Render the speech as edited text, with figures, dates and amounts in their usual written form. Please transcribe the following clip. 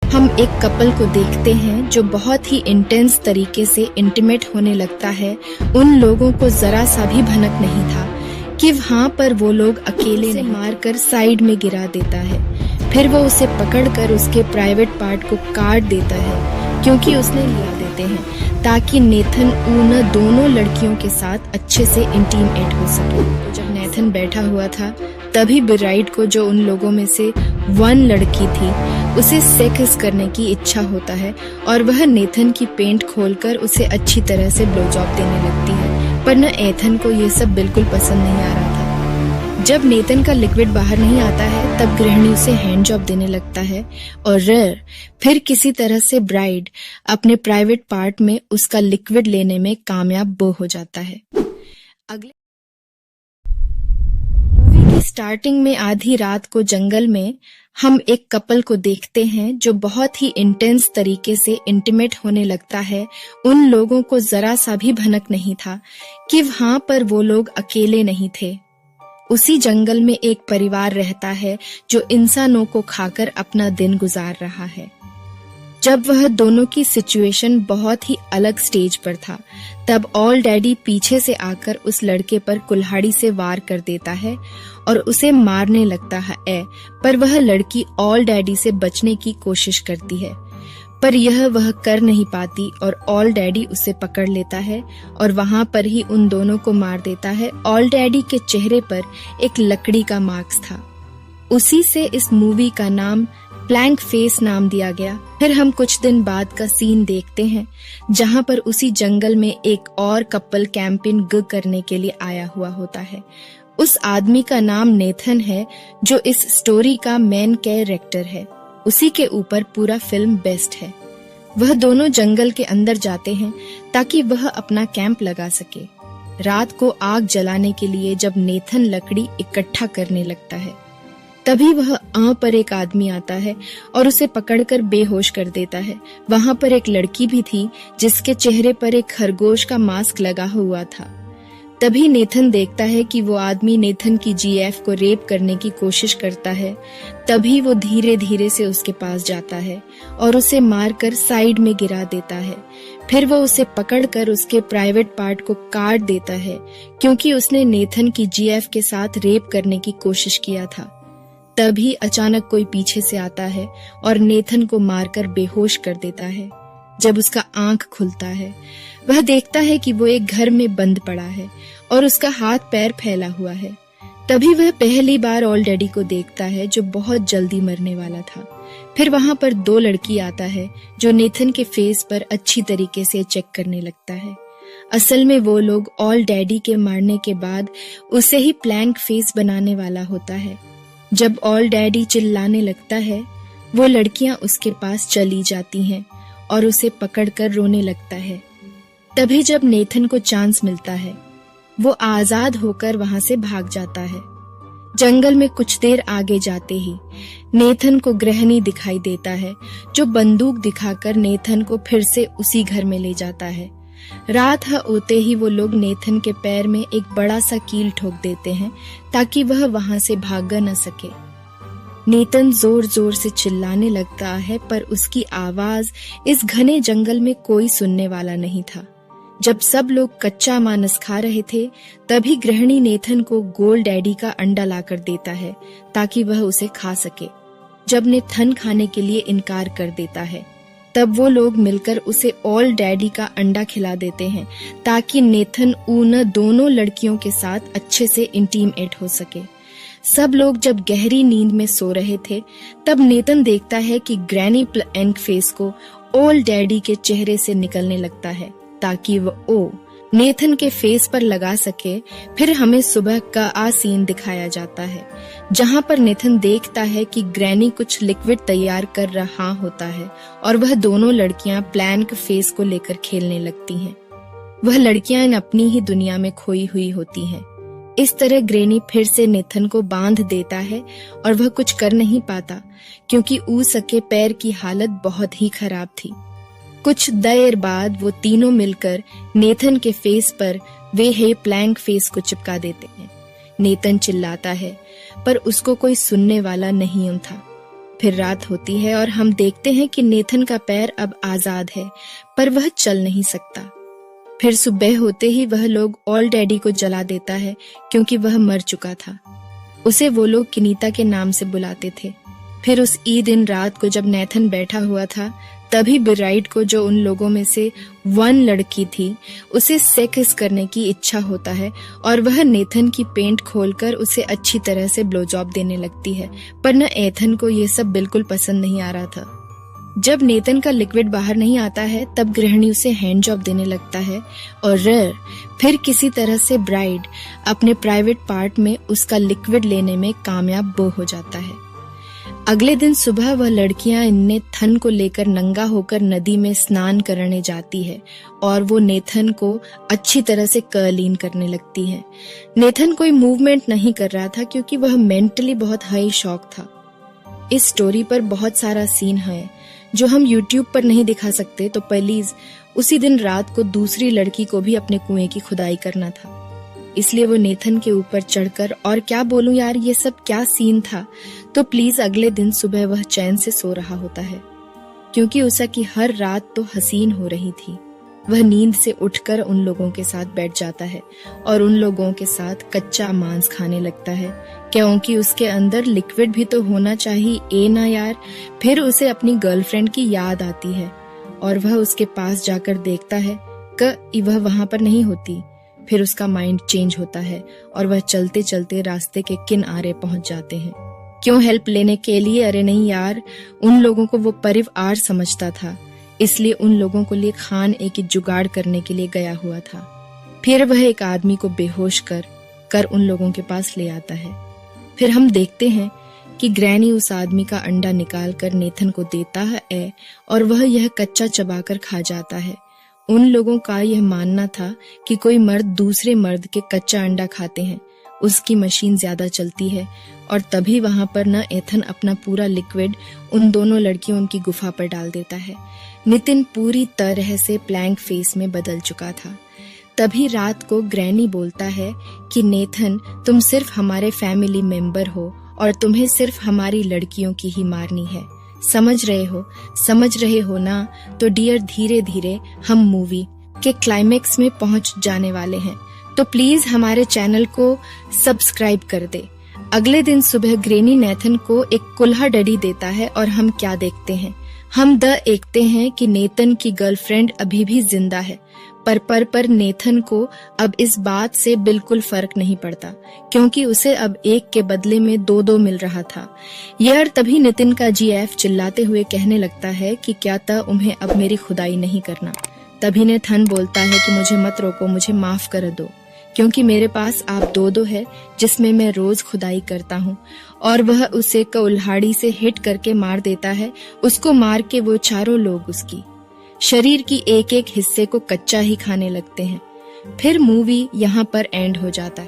हम एक कपल को देखते हैं जो बहुत ही इंटेंस तरीके से इंटीमेट होने लगता है। उन लोगों को जरा सा भी भनक नहीं था कि वहाँ पर वो लोग अकेले नहीं, मारकर साइड में गिरा देता है। फिर वो उसे पकड़कर उसके प्राइवेट पार्ट को काट देता है क्योंकि उसने लिया देते हैं ताकि नेथन उन दोनों लड़कियों के साथ अच्छे से इंटीमेट हो सके। तो जब नेथन बैठा हुआ था तभी ब्राइड को, जो उन लोगों में से वन लड़की थी, उसे सेक्स करने की इच्छा होता है और वह नेथन की पेंट खोलकर उसे अच्छी तरह से ब्लोजॉब देने लगती है। पर न एथन को ये सब बिल्कुल पसंद नहीं आ रहा था। जब नेथन का लिक्विड बाहर नहीं आता है तब गृहिणी उसे हैंड जॉब देने लगता है और फिर किसी तरह से ब्राइड अपने प्राइवेट पार्ट में उसका लिक्विड लेने में कामयाब हो जाता है। अगले मूवी की स्टार्टिंग में आधी रात को जंगल में हम एक कपल को देखते हैं जो बहुत ही इंटेंस तरीके से इंटीमेट होने लगता है। उन लोगों को जरा सा भी भनक नहीं था कि वहाँ पर वो लोग अकेले नहीं थे। उसी जंगल में एक परिवार रहता है जो इंसानों को खाकर अपना दिन गुजार रहा है। जब वह दोनों की सिचुएशन बहुत ही अलग स्टेज पर था तब ऑल डैडी पीछे से आकर उस लड़के पर कुल्हाड़ी से वार कर देता है और उसे मारने लगता है। पर वह लड़की ऑल डैडी से बचने की कोशिश करती है पर यह वह कर नहीं पाती और ऑल डैडी उसे पकड़ लेता है और वहां पर ही उन दोनों को मार देता है। ऑल डैडी के चेहरे पर एक लकड़ी का मार्क्स था। उसी से इस मूवी का नाम प्लैंक फेस नाम दिया गया। फिर हम कुछ दिन बाद का सीन देखते हैं जहां पर उसी जंगल में एक और कपल कैंपिंग करने के लिए आया हुआ होता है। उस आदमी का नाम नेथन है जो इस स्टोरी का मेन कैरेक्टर है। उसी के ऊपर पूरा फिल्म बेस्ड है। वह दोनों जंगल के अंदर जाते हैं ताकि वह अपना कैंप लगा सके। रात को आग जलाने के लिए जब नेथन लकड़ी इकट्ठा करने लगता है तभी वह पर एक आदमी आता है और उसे पकड़कर बेहोश कर देता है। वहां पर एक लड़की भी थी जिसके चेहरे पर एक खरगोश का मास्क लगा हुआ था। तभी नेथन देखता है कि वो आदमी नेथन की जीएफ को रेप करने की कोशिश करता है। तभी वो धीरे धीरे से उसके पास जाता है और उसे मारकर साइड में गिरा देता है। फिर वो उसे पकड़कर उसके प्राइवेट पार्ट को काट देता है क्योंकि उसने नेथन की जीएफ के साथ रेप करने की कोशिश किया था। तभी अचानक कोई पीछे से आता है और नेथन को मारकर बेहोश कर देता है। जब उसका आंख खुलता है वह देखता है कि वो एक घर में बंद पड़ा है और उसका हाथ पैर फैला हुआ है। तभी वह पहली बार ऑल डैडी को देखता है जो बहुत जल्दी मरने वाला था। फिर वहां पर दो लड़की आता है जो नेथन के फेस पर अच्छी तरीके से चेक करने लगता है। असल में वो लोग ऑल डैडी के मारने के बाद उसे ही प्लैंक फेस बनाने वाला होता है। जब ऑल डैडी चिल्लाने लगता है वो लड़कियां उसके पास चली जाती हैं और उसे पकड़कर रोने लगता है। तभी जब नेथन को चांस मिलता है वो आजाद होकर वहां से भाग जाता है। जंगल में कुछ देर आगे जाते ही नेथन को गृहिणी दिखाई देता है जो बंदूक दिखाकर नेथन को फिर से उसी घर में ले जाता है। रात होते ही वो लोग नेथन के पैर में एक बड़ा सा कील ठोक देते हैं ताकि वह वहां से भाग न सके। नेथन जोर जोर से चिल्लाने लगता है पर उसकी आवाज इस घने जंगल में कोई सुनने वाला नहीं था। जब सब लोग कच्चा मांस खा रहे थे तभी गृहिणी नेथन को गोल डैडी का अंडा लाकर देता है ताकि वह उसे खा सके। जब नेथन खाने के लिए इनकार कर देता है तब वो लोग मिलकर उसे ऑल डैडी का अंडा खिला देते हैं ताकि नेथन उन दोनों लड़कियों के साथ अच्छे से इंटीमेट हो सके। सब लोग जब गहरी नींद में सो रहे थे तब नेथन देखता है कि ग्रैनी प्लैंक फेस को ऑल डैडी के चेहरे से निकलने लगता है ताकि वो नेथन के फेस पर लगा सके। फिर हमें सुबह का सीन दिखाया जाता है जहां पर नेथन देखता है कि ग्रैनी कुछ लिक्विड तैयार कर रहा होता है और वह दोनों लड़कियां प्लैंक फेस को लेकर खेलने लगती हैं। वह लड़कियां अपनी ही दुनिया में खोई हुई होती हैं। इस तरह ग्रैनी फिर से नेथन को बांध देता है और वह कुछ कर नहीं पाता क्योंकि उसके पैर की हालत बहुत ही खराब थी। कुछ देर बाद वो तीनों मिलकर नेथन के फेस पर वे है प्लैंक फेस को चिपका देते हैं। नेथन चिल्लाता है पर उसको कोई सुनने वाला नहीं था। फिर रात होती है और हम देखते हैं कि नेथन का पैर अब आजाद है, पर वह चल नहीं सकता। फिर सुबह होते ही वह लोग ऑल डैडी को जला देता है क्योंकि वह मर चुका था। उसे वो लोग किनीता के नाम से बुलाते थे। फिर उस ई दिन रात को जब नेथन बैठा हुआ था, तभी ब्राइड को, जो उन लोगों में से वन लड़की थी, उसे सेक्स करने की इच्छा होता है और वह नेथन की पेंट खोलकर उसे अच्छी तरह से ब्लो जॉब देने लगती है। पर न एथन को ये सब बिल्कुल पसंद नहीं आ रहा था। जब नेथन का लिक्विड बाहर नहीं आता है, तब गृहिणी उसे हैंड जॉब देने लगता है और फिर किसी तरह से ब्राइड अपने प्राइवेट पार्ट में उसका लिक्विड लेने में कामयाब हो जाता है। अगले दिन सुबह वह लड़कियां इन्हें थन को लेकर नंगा होकर नदी में स्नान करने जाती है और वो नेथन को अच्छी तरह से कर्लीन करने लगती है। नेथन कोई मूवमेंट नहीं कर रहा था क्योंकि वह मेंटली बहुत हाई शॉक था। इस स्टोरी पर बहुत सारा सीन है जो हम YouTube पर नहीं दिखा सकते, तो प्लीज उसी दिन रात को दूसरी लड़की को भी अपने कुएं की खुदाई करना था। इसलिए वो नेथन के ऊपर चढ़कर, और क्या बोलूं यार, ये सब क्या सीन था। तो प्लीज अगले दिन सुबह वह चैन से सो रहा होता है क्योंकि उषा की हर रात तो हसीन हो रही थी। वह नींद से उठकर उन लोगों के साथ बैठ जाता है और उन लोगों के साथ कच्चा मांस खाने लगता है क्योंकि उसके अंदर लिक्विड भी तो होना चाहिए ना यार। फिर उसे अपनी गर्लफ्रेंड की याद आती है और वह उसके पास जाकर देखता है कि वह वहां पर नहीं होती। फिर उसका माइंड चेंज होता है और वह चलते चलते रास्ते के किनारे पहुंच जाते हैं। क्यों? हेल्प लेने के लिए? अरे नहीं यार, उन लोगों को वो परिवार समझता था, इसलिए उन लोगों को लिए खान एक जुगाड़ करने के लिए गया हुआ था। फिर वह एक आदमी को बेहोश कर उन लोगों के पास ले आता है। फिर हम देखते हैं कि ग्रैनी उस आदमी का अंडा निकाल कर नेथन को देता है और वह यह कच्चा चबाकर खा जाता है। उन लोगों का यह मानना था कि कोई मर्द दूसरे मर्द के कच्चा अंडा खाते हैं, उसकी मशीन ज्यादा चलती है। और तभी वहां पर न एथन अपना पूरा लिक्विड उन दोनों लड़कियों की गुफा पर डाल देता है। नितिन पूरी तरह से प्लैंक फेस में बदल चुका था। तभी रात को ग्रैनी बोलता है कि नेथन, तुम सिर्फ हमारे फैमिली मेंबर हो और तुम्हें सिर्फ हमारी लड़कियों की ही मारनी है। समझ रहे हो ना? तो डियर, धीरे धीरे हम मूवी के क्लाइमेक्स में पहुंच जाने वाले हैं, तो प्लीज हमारे चैनल को सब्सक्राइब कर दे। अगले दिन सुबह ग्रैनी नेथन को एक कुल्हा डडी देता है और हम क्या देखते हैं? हम देखते हैं कि नेथन की गर्लफ्रेंड अभी भी जिंदा है, पर नेथन को अब इस बात से बिल्कुल फर्क नहीं पड़ता क्योंकि उसे अब एक के बदले में दो मिल रहा था। यार, तभी नितिन का जीएफ चिल्लाते हुए कहने लगता है कि क्या उन्हें अब मेरी खुदाई नहीं करना। तभी नेथन बोलता है कि मुझे मत रोको, मुझे माफ कर दो क्योंकि मेरे पास आप दो है जिसमें मैं रोज खुदाई करता हूँ। और वह उसे कुल्हाड़ी से हिट करके मार देता है। उसको मार के वो चारों लोग उसकी शरीर की एक एक हिस्से को कच्चा ही खाने लगते हैं। फिर मूवी यहाँ पर एंड हो जाता है।